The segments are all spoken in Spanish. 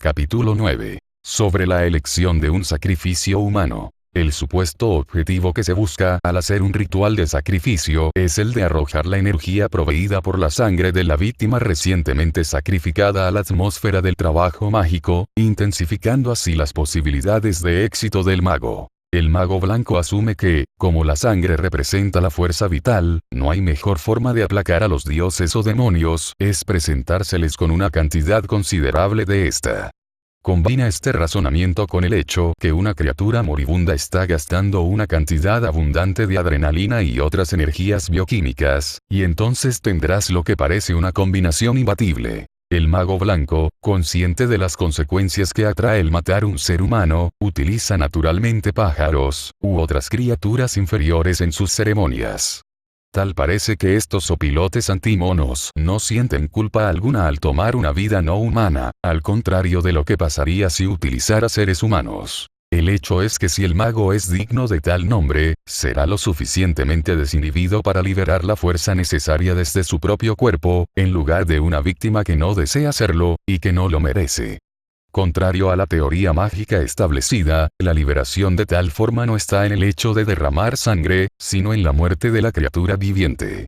Capítulo 9. Sobre la elección de un sacrificio humano. El supuesto objetivo que se busca al hacer un ritual de sacrificio es el de arrojar la energía proveída por la sangre de la víctima recientemente sacrificada a la atmósfera del trabajo mágico, intensificando así las posibilidades de éxito del mago. El mago blanco asume que, como la sangre representa la fuerza vital, no hay mejor forma de aplacar a los dioses o demonios, es presentárseles con una cantidad considerable de esta. Combina este razonamiento con el hecho que una criatura moribunda está gastando una cantidad abundante de adrenalina y otras energías bioquímicas, y entonces tendrás lo que parece una combinación imbatible. El mago blanco, consciente de las consecuencias que atrae el matar un ser humano, utiliza naturalmente pájaros, u otras criaturas inferiores en sus ceremonias. Tal parece que estos opilotes antimonos no sienten culpa alguna al tomar una vida no humana, al contrario de lo que pasaría si utilizara seres humanos. El hecho es que si el mago es digno de tal nombre, será lo suficientemente desinhibido para liberar la fuerza necesaria desde su propio cuerpo, en lugar de una víctima que no desea hacerlo, y que no lo merece. Contrario a la teoría mágica establecida, la liberación de tal forma no está en el hecho de derramar sangre, sino en la muerte de la criatura viviente.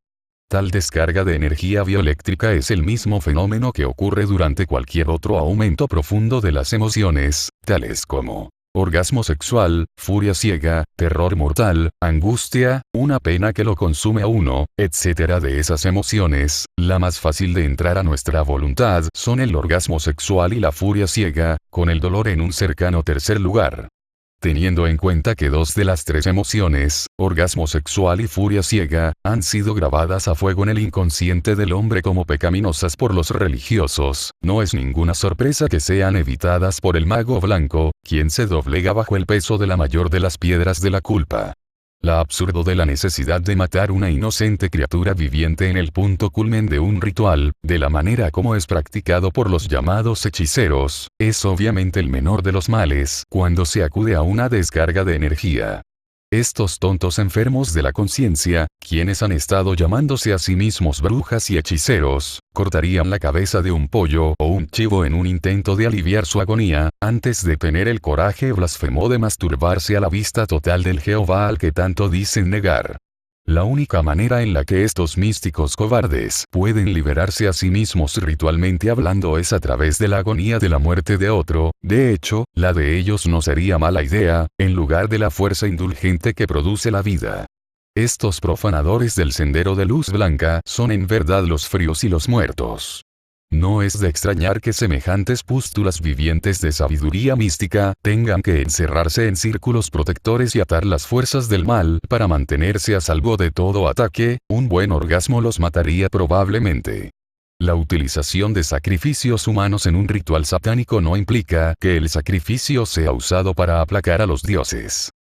Tal descarga de energía bioeléctrica es el mismo fenómeno que ocurre durante cualquier otro aumento profundo de las emociones, tales como orgasmo sexual, furia ciega, terror mortal, angustia, una pena que lo consume a uno, etc. De esas emociones, la más fácil de entrar a nuestra voluntad son el orgasmo sexual y la furia ciega, con el dolor en un cercano tercer lugar. Teniendo en cuenta que dos de las tres emociones, orgasmo sexual y furia ciega, han sido grabadas a fuego en el inconsciente del hombre como pecaminosas por los religiosos, no es ninguna sorpresa que sean evitadas por el mago blanco, quien se doblega bajo el peso de la mayor de las piedras de la culpa. La absurdo de la necesidad de matar una inocente criatura viviente en el punto culmen de un ritual, de la manera como es practicado por los llamados hechiceros, es obviamente el menor de los males cuando se acude a una descarga de energía. Estos tontos enfermos de la conciencia, quienes han estado llamándose a sí mismos brujas y hechiceros, cortarían la cabeza de un pollo o un chivo en un intento de aliviar su agonía, antes de tener el coraje blasfemo de masturbarse a la vista total del Jehová al que tanto dicen negar. La única manera en la que estos místicos cobardes pueden liberarse a sí mismos ritualmente hablando es a través de la agonía de la muerte de otro, de hecho, la de ellos no sería mala idea, en lugar de la fuerza indulgente que produce la vida. Estos profanadores del sendero de luz blanca son en verdad los fríos y los muertos. No es de extrañar que semejantes pústulas vivientes de sabiduría mística tengan que encerrarse en círculos protectores y atar las fuerzas del mal para mantenerse a salvo de todo ataque. Un buen orgasmo los mataría probablemente. La utilización de sacrificios humanos en un ritual satánico no implica que el sacrificio sea usado para aplacar a los dioses.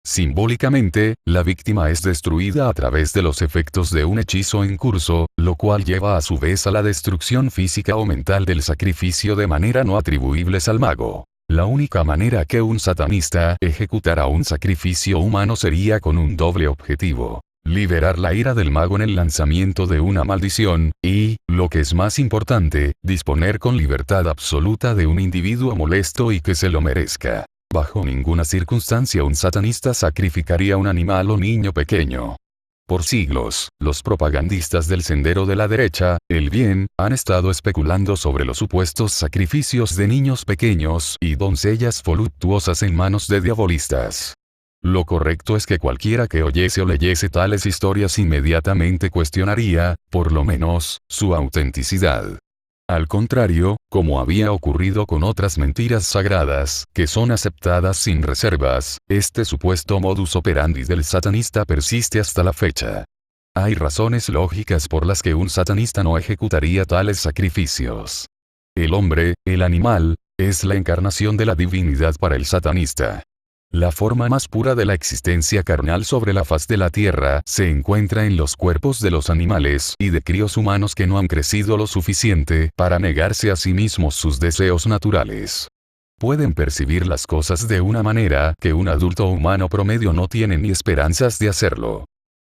Simbólicamente, la víctima es destruida a través de los efectos de un hechizo en curso, lo cual lleva a su vez a la destrucción física o mental del sacrificio de manera no atribuibles al mago. La única manera que un satanista ejecutara un sacrificio humano sería con un doble objetivo: liberar la ira del mago en el lanzamiento de una maldición, y, lo que es más importante, disponer con libertad absoluta de un individuo molesto y que se lo merezca. Bajo ninguna circunstancia un satanista sacrificaría un animal o niño pequeño. Por siglos, los propagandistas del sendero de la derecha, el bien, han estado especulando sobre los supuestos sacrificios de niños pequeños y doncellas voluptuosas en manos de diabolistas. Lo correcto es que cualquiera que oyese o leyese tales historias inmediatamente cuestionaría, por lo menos, su autenticidad. Al contrario, como había ocurrido con otras mentiras sagradas, que son aceptadas sin reservas, este supuesto modus operandi del satanista persiste hasta la fecha. Hay razones lógicas por las que un satanista no ejecutaría tales sacrificios. El hombre, el animal, es la encarnación de la divinidad para el satanista. La forma más pura de la existencia carnal sobre la faz de la tierra se encuentra en los cuerpos de los animales y de críos humanos que no han crecido lo suficiente para negarse a sí mismos sus deseos naturales. Pueden percibir las cosas de una manera que un adulto humano promedio no tiene ni esperanzas de hacerlo.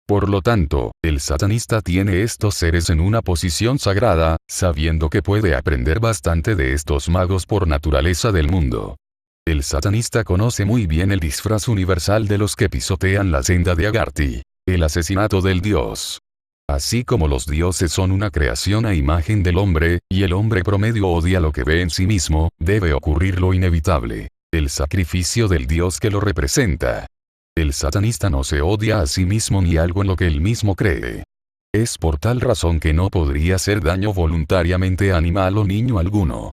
Por lo tanto, el satanista tiene estos seres en una posición sagrada, sabiendo que puede aprender bastante de estos magos por naturaleza del mundo. El satanista conoce muy bien el disfraz universal de los que pisotean la senda de Agartha, el asesinato del dios. Así como los dioses son una creación a imagen del hombre, y el hombre promedio odia lo que ve en sí mismo, debe ocurrir lo inevitable, el sacrificio del dios que lo representa. El satanista no se odia a sí mismo ni algo en lo que él mismo cree. Es por tal razón que no podría hacer daño voluntariamente a animal o niño alguno.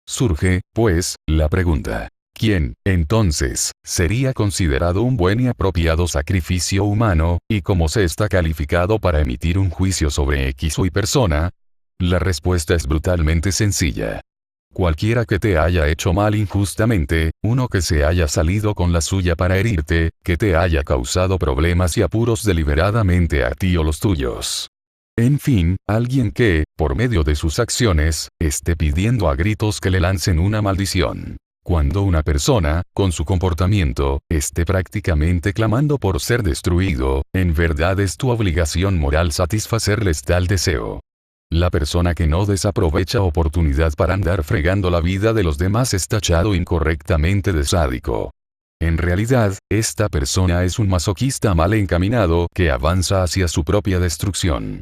Surge, pues, la pregunta: ¿quién, entonces, sería considerado un buen y apropiado sacrificio humano, y cómo se está calificado para emitir un juicio sobre X o Y persona? La respuesta es brutalmente sencilla. Cualquiera que te haya hecho mal injustamente, uno que se haya salido con la suya para herirte, que te haya causado problemas y apuros deliberadamente a ti o los tuyos. En fin, alguien que, por medio de sus acciones, esté pidiendo a gritos que le lancen una maldición. Cuando una persona, con su comportamiento, esté prácticamente clamando por ser destruido, en verdad es tu obligación moral satisfacerles tal deseo. La persona que no desaprovecha oportunidad para andar fregando la vida de los demás es tachado incorrectamente de sádico. En realidad, esta persona es un masoquista mal encaminado que avanza hacia su propia destrucción.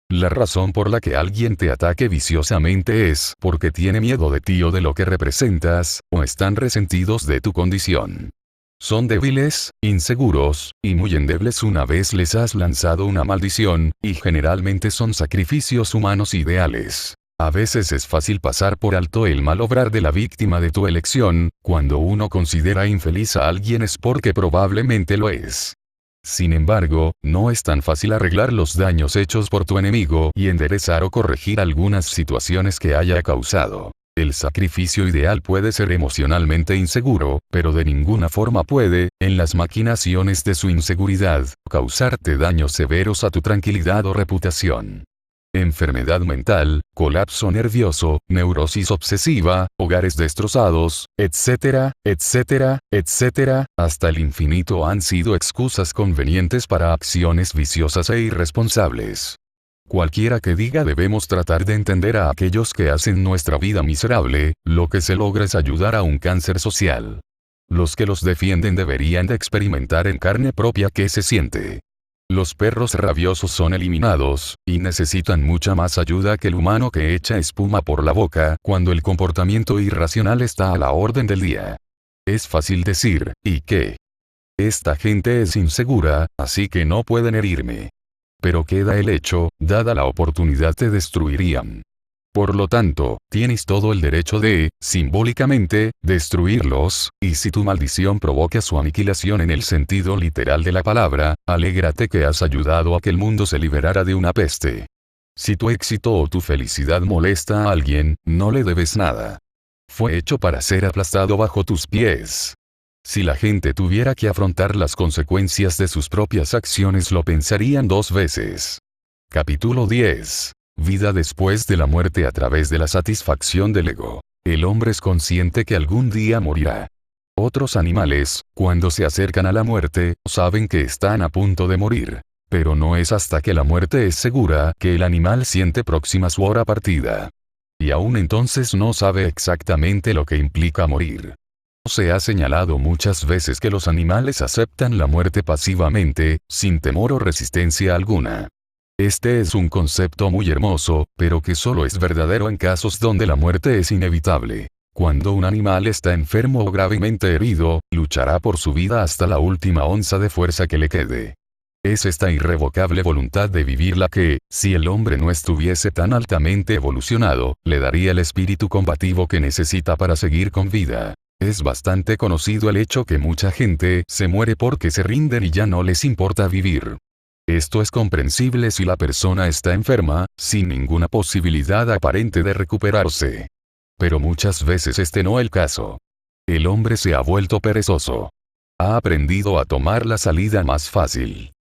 La razón por la que alguien te ataque viciosamente es porque tiene miedo de ti o de lo que representas, o están resentidos de tu condición. Son débiles, inseguros, y muy endebles una vez les has lanzado una maldición, y generalmente son sacrificios humanos ideales. A veces es fácil pasar por alto el mal obrar de la víctima de tu elección, cuando uno considera infeliz a alguien es porque probablemente lo es. Sin embargo, no es tan fácil arreglar los daños hechos por tu enemigo y enderezar o corregir algunas situaciones que haya causado. El sacrificio ideal puede ser emocionalmente inseguro, pero de ninguna forma puede, en las maquinaciones de su inseguridad, causarte daños severos a tu tranquilidad o reputación. Enfermedad mental, colapso nervioso, neurosis obsesiva, hogares destrozados, etcétera, etcétera, etcétera, hasta el infinito han sido excusas convenientes para acciones viciosas e irresponsables. Cualquiera que diga debemos tratar de entender a aquellos que hacen nuestra vida miserable, lo que se logra es ayudar a un cáncer social. Los que los defienden deberían de experimentar en carne propia qué se siente. Los perros rabiosos son eliminados, y necesitan mucha más ayuda que el humano que echa espuma por la boca cuando el comportamiento irracional está a la orden del día. Es fácil decir, ¿y qué? Esta gente es insegura, así que no pueden herirme. Pero queda el hecho, dada la oportunidad te destruirían. Por lo tanto, tienes todo el derecho de, simbólicamente, destruirlos, y si tu maldición provoca su aniquilación en el sentido literal de la palabra, alégrate que has ayudado a que el mundo se liberara de una peste. Si tu éxito o tu felicidad molesta a alguien, no le debes nada. Fue hecho para ser aplastado bajo tus pies. Si la gente tuviera que afrontar las consecuencias de sus propias acciones lo pensarían 2 veces. Capítulo 10. Vida después de la muerte a través de la satisfacción del ego. El hombre es consciente que algún día morirá. Otros animales, cuando se acercan a la muerte, saben que están a punto de morir. Pero no es hasta que la muerte es segura que el animal siente próxima su hora partida. Y aún entonces no sabe exactamente lo que implica morir. Se ha señalado muchas veces que los animales aceptan la muerte pasivamente, sin temor o resistencia alguna. Este es un concepto muy hermoso, pero que solo es verdadero en casos donde la muerte es inevitable. Cuando un animal está enfermo o gravemente herido, luchará por su vida hasta la última onza de fuerza que le quede. Es esta irrevocable voluntad de vivir la que, si el hombre no estuviese tan altamente evolucionado, le daría el espíritu combativo que necesita para seguir con vida. Es bastante conocido el hecho que mucha gente se muere porque se rinden y ya no les importa vivir. Esto es comprensible si la persona está enferma, sin ninguna posibilidad aparente de recuperarse. Pero muchas veces este no es el caso. El hombre se ha vuelto perezoso. Ha aprendido a tomar la salida más fácil.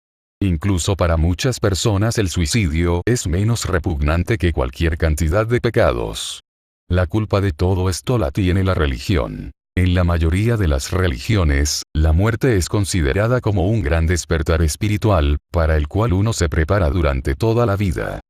Incluso para muchas personas el suicidio es menos repugnante que cualquier cantidad de pecados. La culpa de todo esto la tiene la religión. En la mayoría de las religiones, la muerte es considerada como un gran despertar espiritual, para el cual uno se prepara durante toda la vida.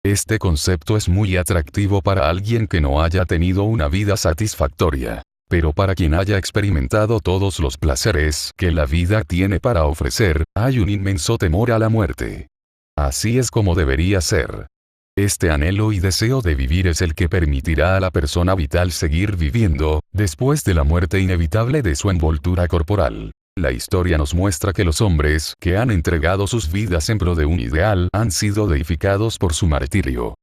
Este concepto es muy atractivo para alguien que no haya tenido una vida satisfactoria. Pero para quien haya experimentado todos los placeres que la vida tiene para ofrecer, hay un inmenso temor a la muerte. Así es como debería ser. Este anhelo y deseo de vivir es el que permitirá a la persona vital seguir viviendo, después de la muerte inevitable de su envoltura corporal. La historia nos muestra que los hombres que han entregado sus vidas en pro de un ideal han sido deificados por su martirio.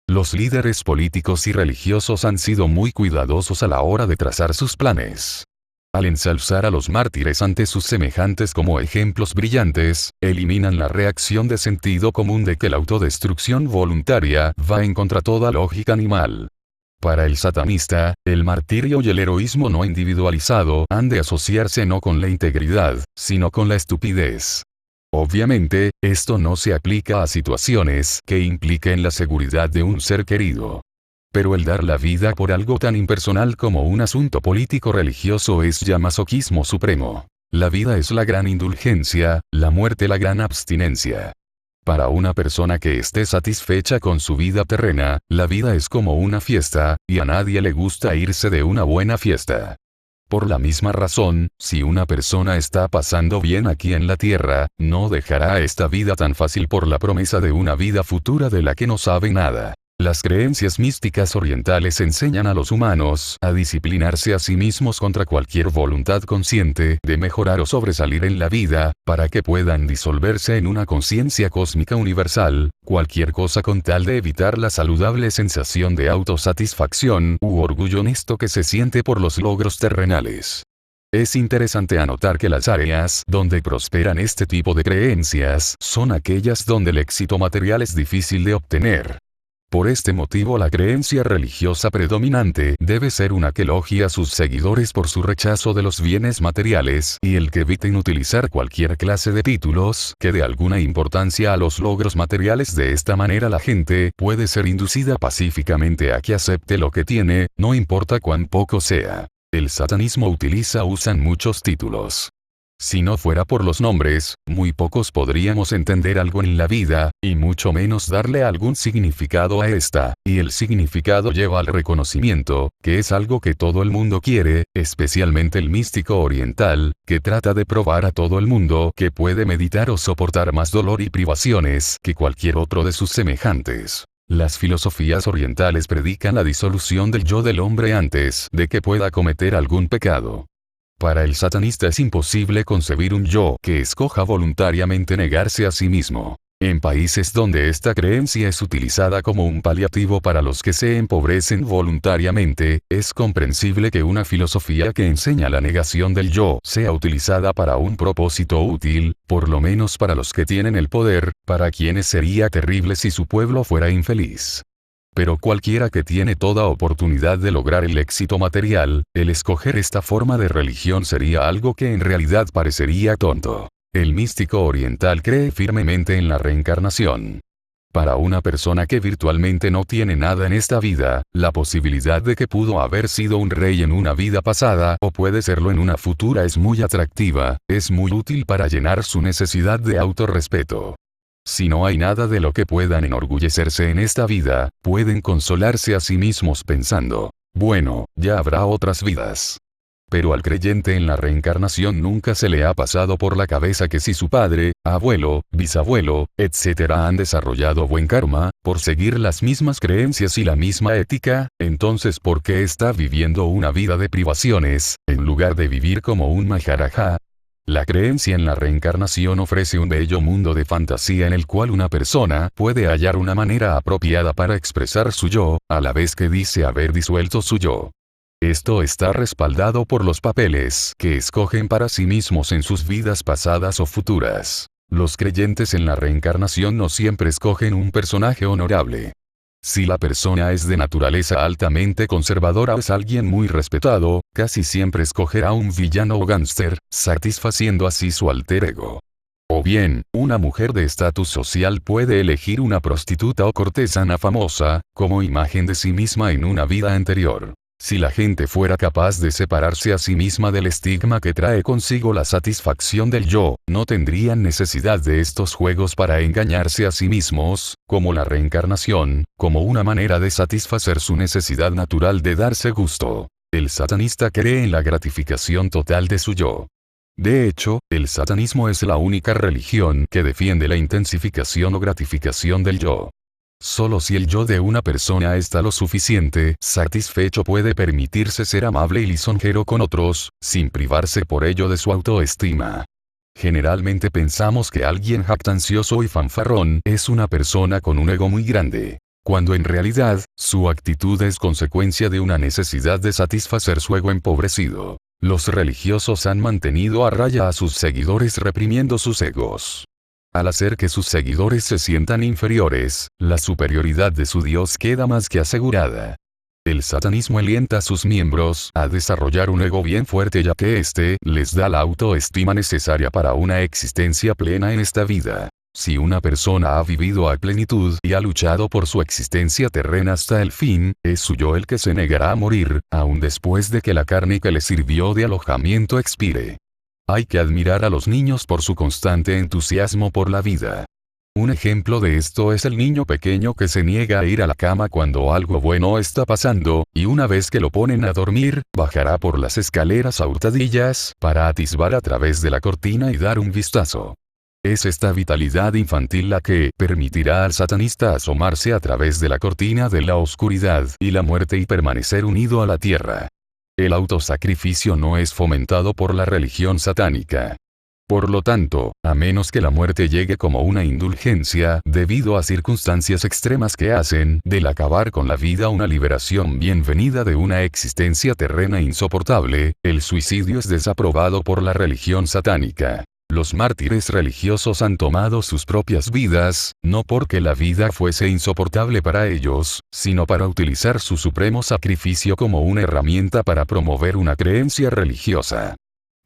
Los líderes políticos y religiosos han sido muy cuidadosos a la hora de trazar sus planes. Al ensalzar a los mártires ante sus semejantes como ejemplos brillantes, eliminan la reacción de sentido común de que la autodestrucción voluntaria va en contra toda lógica animal. Para el satanista, el martirio y el heroísmo no individualizado han de asociarse no con la integridad, sino con la estupidez. Obviamente, esto no se aplica a situaciones que impliquen la seguridad de un ser querido. Pero el dar la vida por algo tan impersonal como un asunto político-religioso es ya masoquismo supremo. La vida es la gran indulgencia, la muerte la gran abstinencia. Para una persona que esté satisfecha con su vida terrena, la vida es como una fiesta, y a nadie le gusta irse de una buena fiesta. Por la misma razón, si una persona está pasando bien aquí en la tierra, no dejará esta vida tan fácil por la promesa de una vida futura de la que no sabe nada. Las creencias místicas orientales enseñan a los humanos a disciplinarse a sí mismos contra cualquier voluntad consciente de mejorar o sobresalir en la vida, para que puedan disolverse en una conciencia cósmica universal, cualquier cosa con tal de evitar la saludable sensación de autosatisfacción u orgullo honesto que se siente por los logros terrenales. Es interesante anotar que las áreas donde prosperan este tipo de creencias son aquellas donde el éxito material es difícil de obtener. Por este motivo la creencia religiosa predominante debe ser una que elogie a sus seguidores por su rechazo de los bienes materiales y el que eviten utilizar cualquier clase de títulos que dé alguna importancia a los logros materiales. De esta manera la gente puede ser inducida pacíficamente a que acepte lo que tiene, no importa cuán poco sea. El satanismo usan muchos títulos. Si no fuera por los nombres, muy pocos podríamos entender algo en la vida, y mucho menos darle algún significado a esta, y el significado lleva al reconocimiento, que es algo que todo el mundo quiere, especialmente el místico oriental, que trata de probar a todo el mundo que puede meditar o soportar más dolor y privaciones que cualquier otro de sus semejantes. Las filosofías orientales predican la disolución del yo del hombre antes de que pueda cometer algún pecado. Para el satanista es imposible concebir un yo que escoja voluntariamente negarse a sí mismo. En países donde esta creencia es utilizada como un paliativo para los que se empobrecen voluntariamente, es comprensible que una filosofía que enseña la negación del yo sea utilizada para un propósito útil, por lo menos para los que tienen el poder, para quienes sería terrible si su pueblo fuera infeliz. Pero cualquiera que tiene toda oportunidad de lograr el éxito material, el escoger esta forma de religión sería algo que en realidad parecería tonto. El místico oriental cree firmemente en la reencarnación. Para una persona que virtualmente no tiene nada en esta vida, la posibilidad de que pudo haber sido un rey en una vida pasada o puede serlo en una futura es muy atractiva, es muy útil para llenar su necesidad de autorrespeto. Si no hay nada de lo que puedan enorgullecerse en esta vida, pueden consolarse a sí mismos pensando, bueno, ya habrá otras vidas. Pero al creyente en la reencarnación nunca se le ha pasado por la cabeza que si su padre, abuelo, bisabuelo, etc. han desarrollado buen karma, por seguir las mismas creencias y la misma ética, entonces ¿por qué está viviendo una vida de privaciones, en lugar de vivir como un maharaja? La creencia en la reencarnación ofrece un bello mundo de fantasía en el cual una persona puede hallar una manera apropiada para expresar su yo, a la vez que dice haber disuelto su yo. Esto está respaldado por los papeles que escogen para sí mismos en sus vidas pasadas o futuras. Los creyentes en la reencarnación no siempre escogen un personaje honorable. Si la persona es de naturaleza altamente conservadora o es alguien muy respetado, casi siempre escogerá un villano o gángster, satisfaciendo así su alter ego. O bien, una mujer de estatus social puede elegir una prostituta o cortesana famosa, como imagen de sí misma en una vida anterior. Si la gente fuera capaz de separarse a sí misma del estigma que trae consigo la satisfacción del yo, no tendrían necesidad de estos juegos para engañarse a sí mismos, como la reencarnación, como una manera de satisfacer su necesidad natural de darse gusto. El satanista cree en la gratificación total de su yo. De hecho, el satanismo es la única religión que defiende la intensificación o gratificación del yo. Solo si el yo de una persona está lo suficiente satisfecho puede permitirse ser amable y lisonjero con otros, sin privarse por ello de su autoestima. Generalmente pensamos que alguien jactancioso y fanfarrón es una persona con un ego muy grande, cuando en realidad, su actitud es consecuencia de una necesidad de satisfacer su ego empobrecido. Los religiosos han mantenido a raya a sus seguidores reprimiendo sus egos. Al hacer que sus seguidores se sientan inferiores, la superioridad de su Dios queda más que asegurada. El satanismo alienta a sus miembros a desarrollar un ego bien fuerte ya que éste les da la autoestima necesaria para una existencia plena en esta vida. Si una persona ha vivido a plenitud y ha luchado por su existencia terrena hasta el fin, es su yo el que se negará a morir, aun después de que la carne que le sirvió de alojamiento expire. Hay que admirar a los niños por su constante entusiasmo por la vida. Un ejemplo de esto es el niño pequeño que se niega a ir a la cama cuando algo bueno está pasando, y una vez que lo ponen a dormir, bajará por las escaleras a hurtadillas para atisbar a través de la cortina y dar un vistazo. Es esta vitalidad infantil la que permitirá al satanista asomarse a través de la cortina de la oscuridad y la muerte y permanecer unido a la tierra. El autosacrificio no es fomentado por la religión satánica. Por lo tanto, a menos que la muerte llegue como una indulgencia debido a circunstancias extremas que hacen del acabar con la vida una liberación bienvenida de una existencia terrena insoportable, el suicidio es desaprobado por la religión satánica. Los mártires religiosos han tomado sus propias vidas, no porque la vida fuese insoportable para ellos, sino para utilizar su supremo sacrificio como una herramienta para promover una creencia religiosa.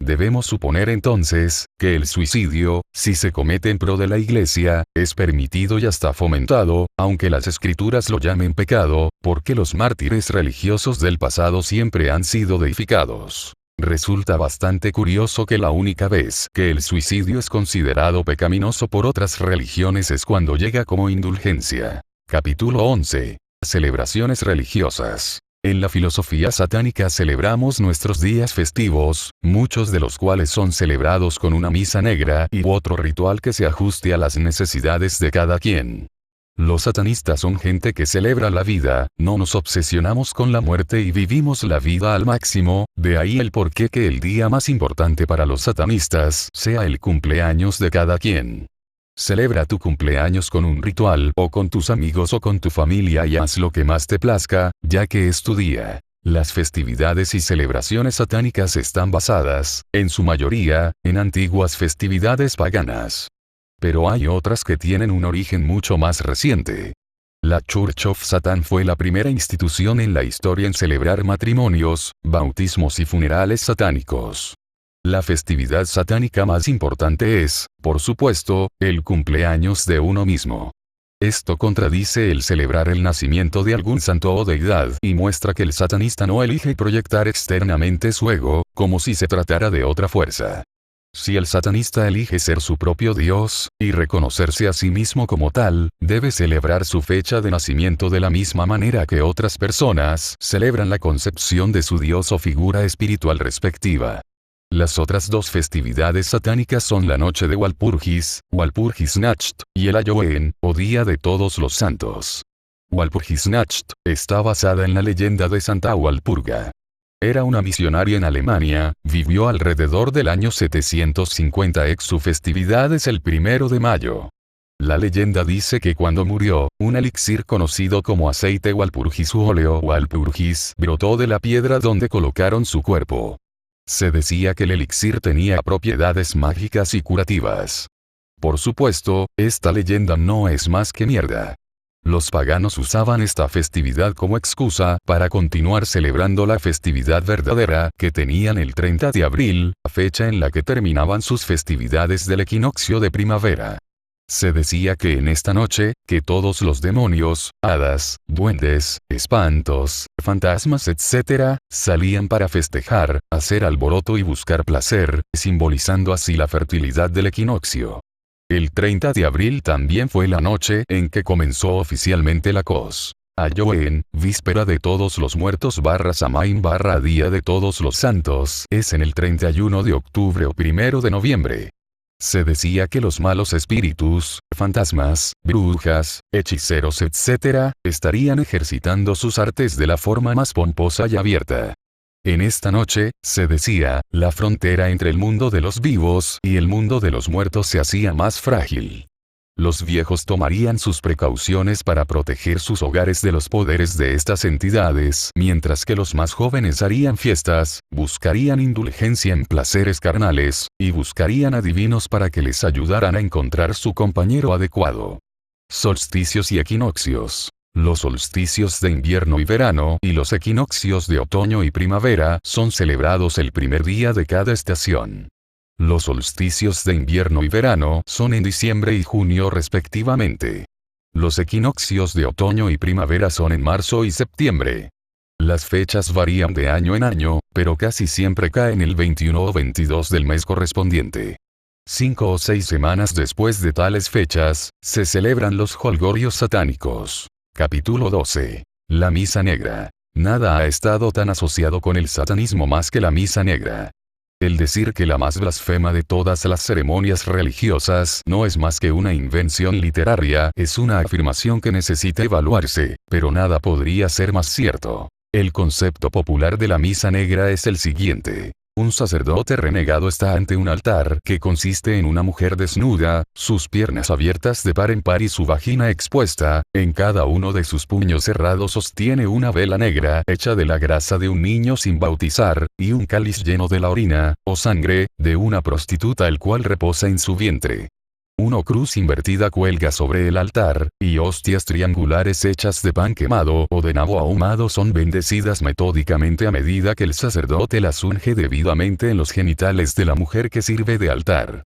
Debemos suponer entonces, que el suicidio, si se comete en pro de la Iglesia, es permitido y hasta fomentado, aunque las escrituras lo llamen pecado, porque los mártires religiosos del pasado siempre han sido deificados. Resulta bastante curioso que la única vez que el suicidio es considerado pecaminoso por otras religiones es cuando llega como indulgencia. Capítulo 11. Celebraciones religiosas. En la filosofía satánica celebramos nuestros días festivos, muchos de los cuales son celebrados con una misa negra y otro ritual que se ajuste a las necesidades de cada quien. Los satanistas son gente que celebra la vida, no nos obsesionamos con la muerte y vivimos la vida al máximo, de ahí el porqué que el día más importante para los satanistas sea el cumpleaños de cada quien. Celebra tu cumpleaños con un ritual o con tus amigos o con tu familia y haz lo que más te plazca, ya que es tu día. Las festividades y celebraciones satánicas están basadas, en su mayoría, en antiguas festividades paganas. Pero hay otras que tienen un origen mucho más reciente. La Church of Satan fue la primera institución en la historia en celebrar matrimonios, bautismos y funerales satánicos. La festividad satánica más importante es, por supuesto, el cumpleaños de uno mismo. Esto contradice el celebrar el nacimiento de algún santo o deidad y muestra que el satanista no elige proyectar externamente su ego, como si se tratara de otra fuerza. Si el satanista elige ser su propio Dios, y reconocerse a sí mismo como tal, debe celebrar su fecha de nacimiento de la misma manera que otras personas celebran la concepción de su Dios o figura espiritual respectiva. Las otras dos festividades satánicas son la noche de Walpurgis, Walpurgisnacht, y el Halloween, o Día de Todos los Santos. Walpurgisnacht está basada en la leyenda de Santa Walpurga. Era una misionaria en Alemania, vivió alrededor del año 750 Su festividad es el 1 de mayo. La leyenda dice que cuando murió, un elixir conocido como aceite Walpurgis u óleo Walpurgis brotó de la piedra donde colocaron su cuerpo. Se decía que el elixir tenía propiedades mágicas y curativas. Por supuesto, esta leyenda no es más que mierda. Los paganos usaban esta festividad como excusa para continuar celebrando la festividad verdadera que tenían el 30 de abril, fecha en la que terminaban sus festividades del equinoccio de primavera. Se decía que en esta noche, que todos los demonios, hadas, duendes, espantos, fantasmas etc., salían para festejar, hacer alboroto y buscar placer, simbolizando así la fertilidad del equinoccio. El 30 de abril también fue la noche en que comenzó oficialmente la Cos. Ayoen, víspera de todos los muertos Samain Día de todos los santos, es en el 31 de octubre o 1 de noviembre. Se decía que los malos espíritus, fantasmas, brujas, hechiceros etc., estarían ejercitando sus artes de la forma más pomposa y abierta. En esta noche, se decía, la frontera entre el mundo de los vivos y el mundo de los muertos se hacía más frágil. Los viejos tomarían sus precauciones para proteger sus hogares de los poderes de estas entidades, mientras que los más jóvenes harían fiestas, buscarían indulgencia en placeres carnales, y buscarían adivinos para que les ayudaran a encontrar su compañero adecuado. Solsticios y equinoccios. Los solsticios de invierno y verano y los equinoccios de otoño y primavera son celebrados el primer día de cada estación. Los solsticios de invierno y verano son en diciembre y junio respectivamente. Los equinoccios de otoño y primavera son en marzo y septiembre. Las fechas varían de año en año, pero casi siempre caen el 21 o 22 del mes correspondiente. 5 o 6 semanas después de tales fechas, se celebran los jolgorios satánicos. Capítulo 12. La Misa Negra. Nada ha estado tan asociado con el satanismo más que la Misa Negra. El decir que la más blasfema de todas las ceremonias religiosas no es más que una invención literaria es una afirmación que necesita evaluarse, pero nada podría ser más cierto. El concepto popular de la Misa Negra es el siguiente. Un sacerdote renegado está ante un altar que consiste en una mujer desnuda, sus piernas abiertas de par en par y su vagina expuesta, en cada uno de sus puños cerrados sostiene una vela negra hecha de la grasa de un niño sin bautizar, y un cáliz lleno de la orina, o sangre, de una prostituta el cual reposa en su vientre. Una cruz invertida cuelga sobre el altar, y hostias triangulares hechas de pan quemado o de nabo ahumado son bendecidas metódicamente a medida que el sacerdote las unge debidamente en los genitales de la mujer que sirve de altar.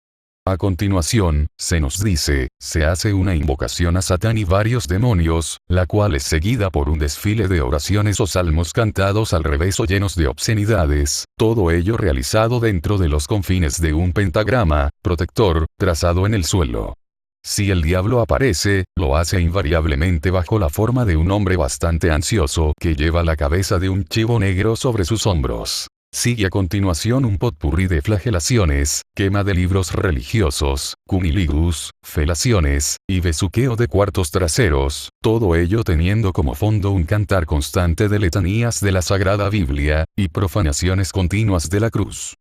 A continuación, se nos dice, se hace una invocación a Satán y varios demonios, la cual es seguida por un desfile de oraciones o salmos cantados al revés o llenos de obscenidades, todo ello realizado dentro de los confines de un pentagrama protector, trazado en el suelo. Si el diablo aparece, lo hace invariablemente bajo la forma de un hombre bastante ansioso que lleva la cabeza de un chivo negro sobre sus hombros. Sigue a continuación un potpurrí de flagelaciones, quema de libros religiosos, cuniligus, felaciones, y besuqueo de cuartos traseros, todo ello teniendo como fondo un cantar constante de letanías de la Sagrada Biblia, y profanaciones continuas de la cruz.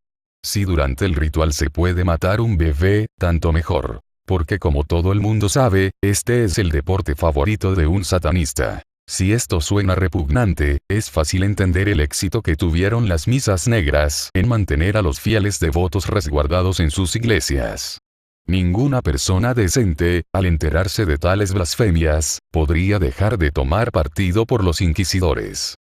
Si durante el ritual se puede matar un bebé, tanto mejor. Porque como todo el mundo sabe, este es el deporte favorito de un satanista. Si esto suena repugnante, es fácil entender el éxito que tuvieron las misas negras en mantener a los fieles devotos resguardados en sus iglesias. Ninguna persona decente, al enterarse de tales blasfemias, podría dejar de tomar partido por los inquisidores.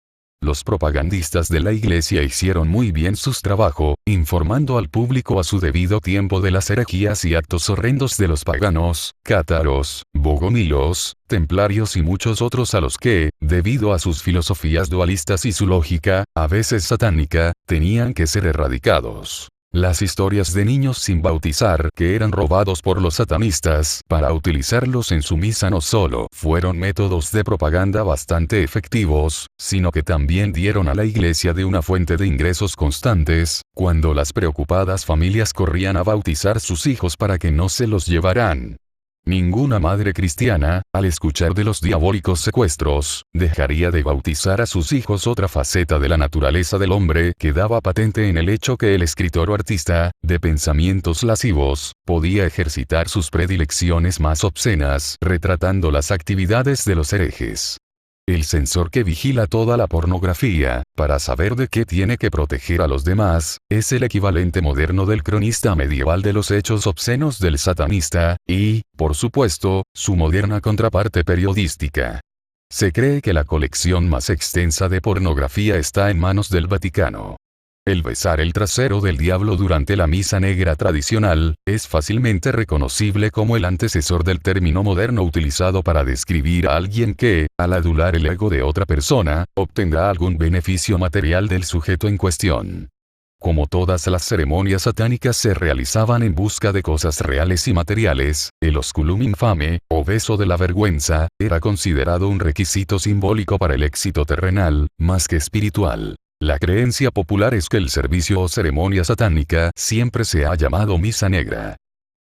Los propagandistas de la iglesia hicieron muy bien su trabajo, informando al público a su debido tiempo de las herejías y actos horrendos de los paganos, cátaros, bogomilos, templarios y muchos otros a los que, debido a sus filosofías dualistas y su lógica, a veces satánica, tenían que ser erradicados. Las historias de niños sin bautizar que eran robados por los satanistas para utilizarlos en su misa no solo fueron métodos de propaganda bastante efectivos, sino que también dieron a la iglesia de una fuente de ingresos constantes, cuando las preocupadas familias corrían a bautizar sus hijos para que no se los llevaran. Ninguna madre cristiana, al escuchar de los diabólicos secuestros, dejaría de bautizar a sus hijos. Otra faceta de la naturaleza del hombre quedaba patente en el hecho que el escritor o artista, de pensamientos lascivos, podía ejercitar sus predilecciones más obscenas, retratando las actividades de los herejes. El censor que vigila toda la pornografía, para saber de qué tiene que proteger a los demás, es el equivalente moderno del cronista medieval de los hechos obscenos del satanista, y, por supuesto, su moderna contraparte periodística. Se cree que la colección más extensa de pornografía está en manos del Vaticano. El besar el trasero del diablo durante la misa negra tradicional, es fácilmente reconocible como el antecesor del término moderno utilizado para describir a alguien que, al adular el ego de otra persona, obtendrá algún beneficio material del sujeto en cuestión. Como todas las ceremonias satánicas se realizaban en busca de cosas reales y materiales, el osculum infame, o beso de la vergüenza, era considerado un requisito simbólico para el éxito terrenal, más que espiritual. La creencia popular es que el servicio o ceremonia satánica siempre se ha llamado misa negra.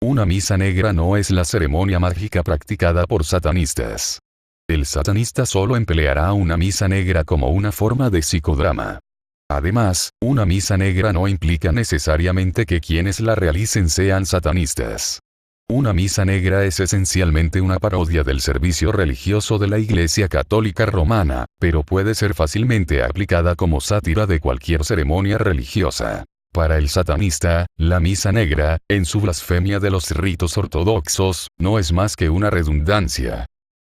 Una misa negra no es la ceremonia mágica practicada por satanistas. El satanista solo empleará una misa negra como una forma de psicodrama. Además, una misa negra no implica necesariamente que quienes la realicen sean satanistas. Una misa negra es esencialmente una parodia del servicio religioso de la Iglesia Católica Romana, pero puede ser fácilmente aplicada como sátira de cualquier ceremonia religiosa. Para el satanista, la misa negra, en su blasfemia de los ritos ortodoxos, no es más que una redundancia.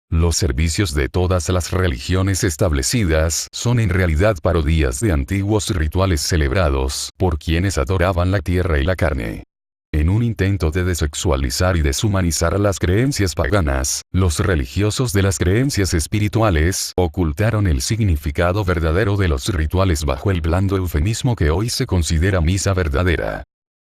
Los servicios de todas las religiones establecidas son en realidad parodias de antiguos rituales celebrados por quienes adoraban la tierra y la carne. En un intento de desexualizar y deshumanizar las creencias paganas, los religiosos de las creencias espirituales ocultaron el significado verdadero de los rituales bajo el blando eufemismo que hoy se considera misa verdadera.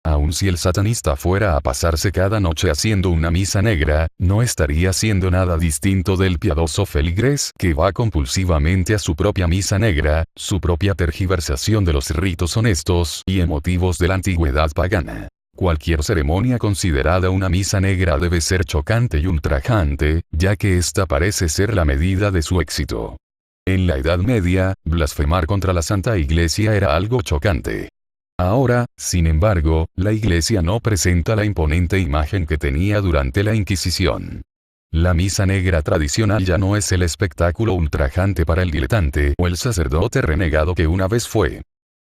Aun si el satanista fuera a pasarse cada noche haciendo una misa negra, no estaría haciendo nada distinto del piadoso feligres que va compulsivamente a su propia misa negra, su propia tergiversación de los ritos honestos y emotivos de la antigüedad pagana. Cualquier ceremonia considerada una misa negra debe ser chocante y ultrajante, ya que esta parece ser la medida de su éxito. En la Edad Media, blasfemar contra la Santa Iglesia era algo chocante. Ahora, sin embargo, la Iglesia no presenta la imponente imagen que tenía durante la Inquisición. La misa negra tradicional ya no es el espectáculo ultrajante para el diletante o el sacerdote renegado que una vez fue.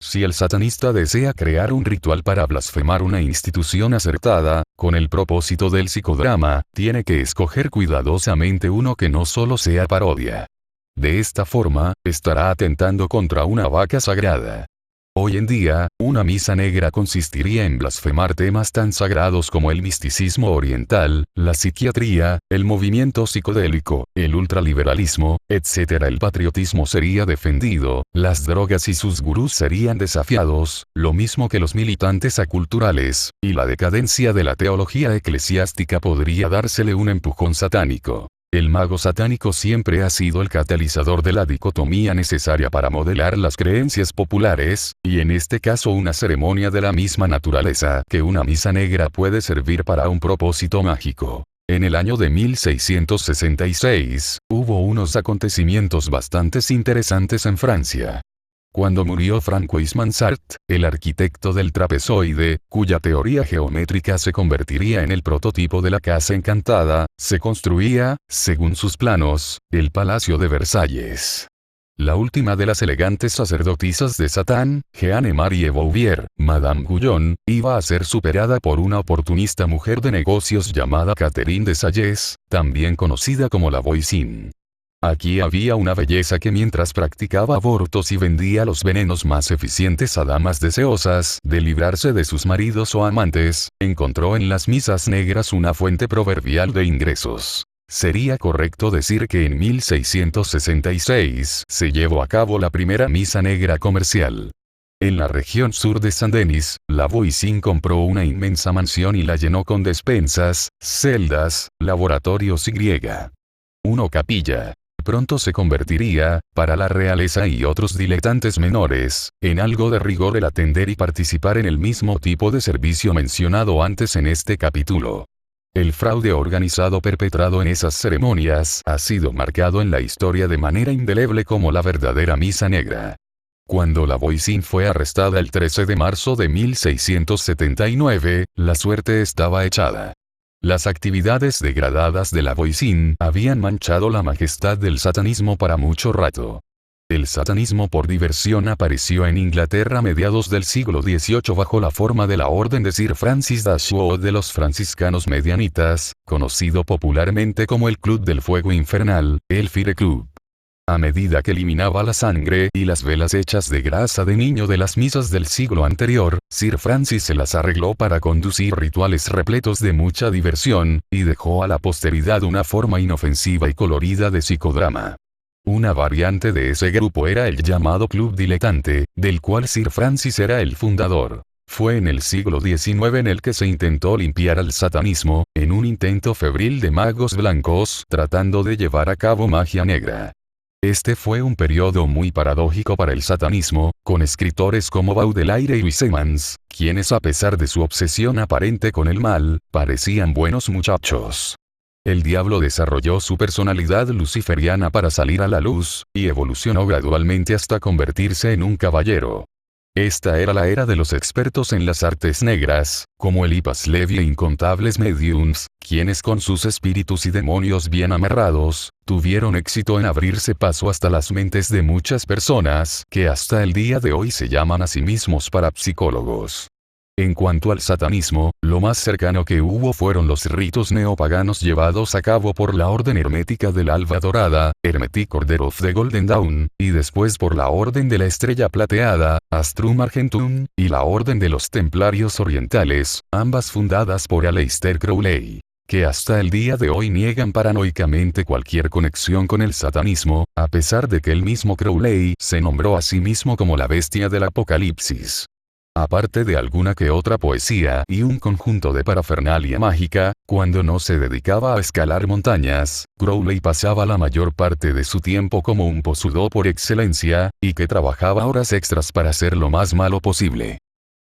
Si el satanista desea crear un ritual para blasfemar una institución acertada, con el propósito del psicodrama, tiene que escoger cuidadosamente uno que no solo sea parodia. De esta forma, estará atentando contra una vaca sagrada. Hoy en día, una misa negra consistiría en blasfemar temas tan sagrados como el misticismo oriental, la psiquiatría, el movimiento psicodélico, el ultraliberalismo, etc. El patriotismo sería defendido, las drogas y sus gurús serían desafiados, lo mismo que los militantes aculturales, y la decadencia de la teología eclesiástica podría dársele un empujón satánico. El mago satánico siempre ha sido el catalizador de la dicotomía necesaria para modelar las creencias populares, y en este caso una ceremonia de la misma naturaleza que una misa negra puede servir para un propósito mágico. En el año de 1666, hubo unos acontecimientos bastante interesantes en Francia. Cuando murió Francois Mansart, el arquitecto del trapezoide, cuya teoría geométrica se convertiría en el prototipo de la Casa Encantada, se construía, según sus planos, el Palacio de Versalles. La última de las elegantes sacerdotisas de Satán, Jeanne-Marie Bouvier, Madame Guyon, iba a ser superada por una oportunista mujer de negocios llamada Catherine de Salles, también conocida como la Voisin. Aquí había una belleza que mientras practicaba abortos y vendía los venenos más eficientes a damas deseosas de librarse de sus maridos o amantes, encontró en las misas negras una fuente proverbial de ingresos. Sería correcto decir que en 1666 se llevó a cabo la primera misa negra comercial. En la región sur de Saint-Denis, la Voisin compró una inmensa mansión y la llenó con despensas, celdas, laboratorios y capilla. Pronto se convertiría, para la realeza y otros diletantes menores, en algo de rigor el atender y participar en el mismo tipo de servicio mencionado antes en este capítulo. El fraude organizado perpetrado en esas ceremonias ha sido marcado en la historia de manera indeleble como la verdadera misa negra. Cuando la Voisin fue arrestada el 13 de marzo de 1679, la suerte estaba echada. Las actividades degradadas de la Voisin habían manchado la majestad del satanismo para mucho rato. El satanismo por diversión apareció en Inglaterra a mediados del siglo XVIII bajo la forma de la Orden de Sir Francis Dashwood de los franciscanos medianitas, conocido popularmente como el Club del Fuego Infernal, el Fire Club. A medida que eliminaba la sangre y las velas hechas de grasa de niño de las misas del siglo anterior, Sir Francis se las arregló para conducir rituales repletos de mucha diversión, y dejó a la posteridad una forma inofensiva y colorida de psicodrama. Una variante de ese grupo era el llamado Club Diletante, del cual Sir Francis era el fundador. Fue en el siglo XIX en el que se intentó limpiar al satanismo, en un intento febril de magos blancos tratando de llevar a cabo magia negra. Este fue un periodo muy paradójico para el satanismo, con escritores como Baudelaire y Louis Emmons, quienes a pesar de su obsesión aparente con el mal, parecían buenos muchachos. El diablo desarrolló su personalidad luciferiana para salir a la luz, y evolucionó gradualmente hasta convertirse en un caballero. Esta era la era de los expertos en las artes negras, como Eliphas Levi e incontables mediums, quienes con sus espíritus y demonios bien amarrados, tuvieron éxito en abrirse paso hasta las mentes de muchas personas que hasta el día de hoy se llaman a sí mismos parapsicólogos. En cuanto al satanismo, lo más cercano que hubo fueron los ritos neopaganos llevados a cabo por la Orden Hermética del Alba Dorada, Hermetic Order of the Golden Dawn, y después por la Orden de la Estrella Plateada, Astrum Argentum, y la Orden de los Templarios Orientales, ambas fundadas por Aleister Crowley, que hasta el día de hoy niegan paranoicamente cualquier conexión con el satanismo, a pesar de que el mismo Crowley se nombró a sí mismo como la bestia del Apocalipsis. Aparte de alguna que otra poesía y un conjunto de parafernalia mágica, cuando no se dedicaba a escalar montañas, Crowley pasaba la mayor parte de su tiempo como un posudó por excelencia, y que trabajaba horas extras para ser lo más malo posible.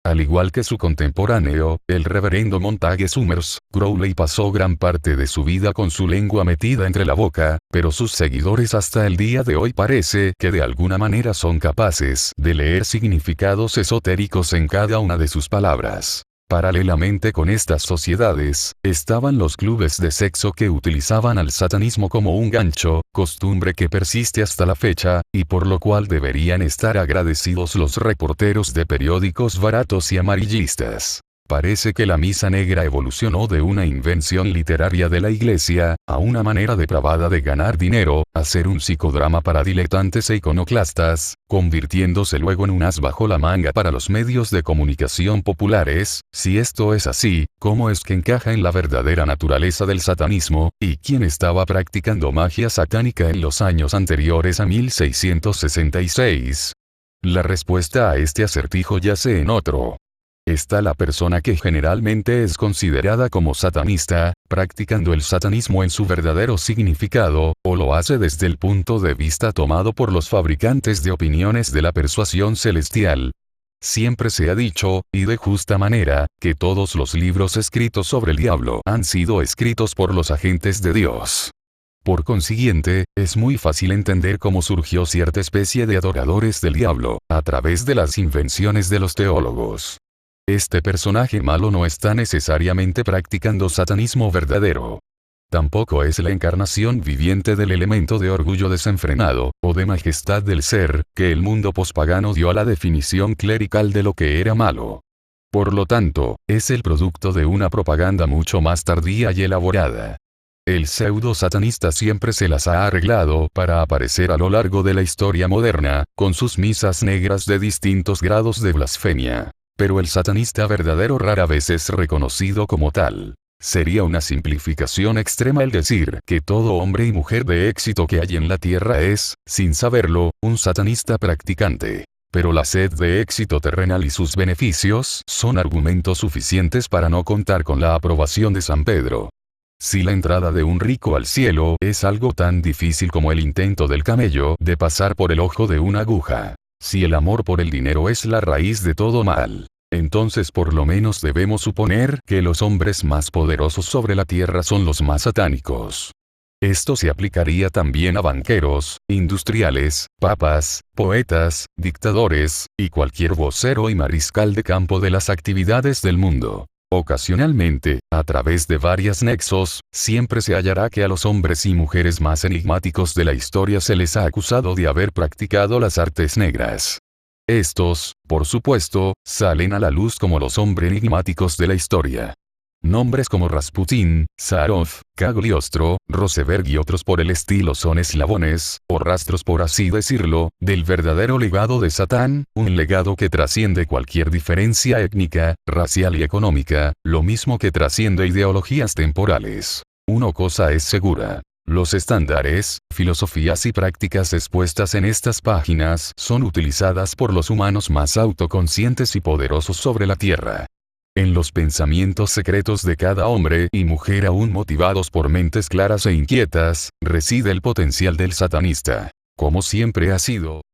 Al igual que su contemporáneo, el reverendo Montague Summers, Crowley pasó gran parte de su vida con su lengua metida entre la boca, pero sus seguidores hasta el día de hoy parece que de alguna manera son capaces de leer significados esotéricos en cada una de sus palabras. Paralelamente con estas sociedades, estaban los clubes de sexo que utilizaban al satanismo como un gancho, costumbre que persiste hasta la fecha, y por lo cual deberían estar agradecidos los reporteros de periódicos baratos y amarillistas. Parece que la misa negra evolucionó de una invención literaria de la Iglesia, a una manera depravada de ganar dinero, a ser un psicodrama para diletantes e iconoclastas, convirtiéndose luego en un as bajo la manga para los medios de comunicación populares. Si esto es así, ¿cómo es que encaja en la verdadera naturaleza del satanismo, y quién estaba practicando magia satánica en los años anteriores a 1666? La respuesta a este acertijo yace en otro. Está la persona que generalmente es considerada como satanista, practicando el satanismo en su verdadero significado, o lo hace desde el punto de vista tomado por los fabricantes de opiniones de la persuasión celestial. Siempre se ha dicho, y de justa manera, que todos los libros escritos sobre el diablo han sido escritos por los agentes de Dios. Por consiguiente, es muy fácil entender cómo surgió cierta especie de adoradores del diablo, a través de las invenciones de los teólogos. Este personaje malo no está necesariamente practicando satanismo verdadero. Tampoco es la encarnación viviente del elemento de orgullo desenfrenado, o de majestad del ser, que el mundo pospagano dio a la definición clerical de lo que era malo. Por lo tanto, es el producto de una propaganda mucho más tardía y elaborada. El pseudo-satanista siempre se las ha arreglado para aparecer a lo largo de la historia moderna, con sus misas negras de distintos grados de blasfemia. Pero el satanista verdadero rara vez es reconocido como tal. Sería una simplificación extrema el decir que todo hombre y mujer de éxito que hay en la tierra es, sin saberlo, un satanista practicante. Pero la sed de éxito terrenal y sus beneficios son argumentos suficientes para no contar con la aprobación de San Pedro. Si la entrada de un rico al cielo es algo tan difícil como el intento del camello de pasar por el ojo de una aguja, si el amor por el dinero es la raíz de todo mal, entonces por lo menos debemos suponer que los hombres más poderosos sobre la tierra son los más satánicos. Esto se aplicaría también a banqueros, industriales, papas, poetas, dictadores, y cualquier vocero y mariscal de campo de las actividades del mundo. Ocasionalmente, a través de varios nexos, siempre se hallará que a los hombres y mujeres más enigmáticos de la historia se les ha acusado de haber practicado las artes negras. Estos, por supuesto, salen a la luz como los hombres enigmáticos de la historia. Nombres como Rasputín, Sarov, Cagliostro, Roseberg y otros por el estilo son eslabones, o rastros por así decirlo, del verdadero legado de Satán, un legado que trasciende cualquier diferencia étnica, racial y económica, lo mismo que trasciende ideologías temporales. Una cosa es segura. Los estándares, filosofías y prácticas expuestas en estas páginas son utilizadas por los humanos más autoconscientes y poderosos sobre la Tierra. En los pensamientos secretos de cada hombre y mujer aún motivados por mentes claras e inquietas, reside el potencial del satanista. Como siempre ha sido,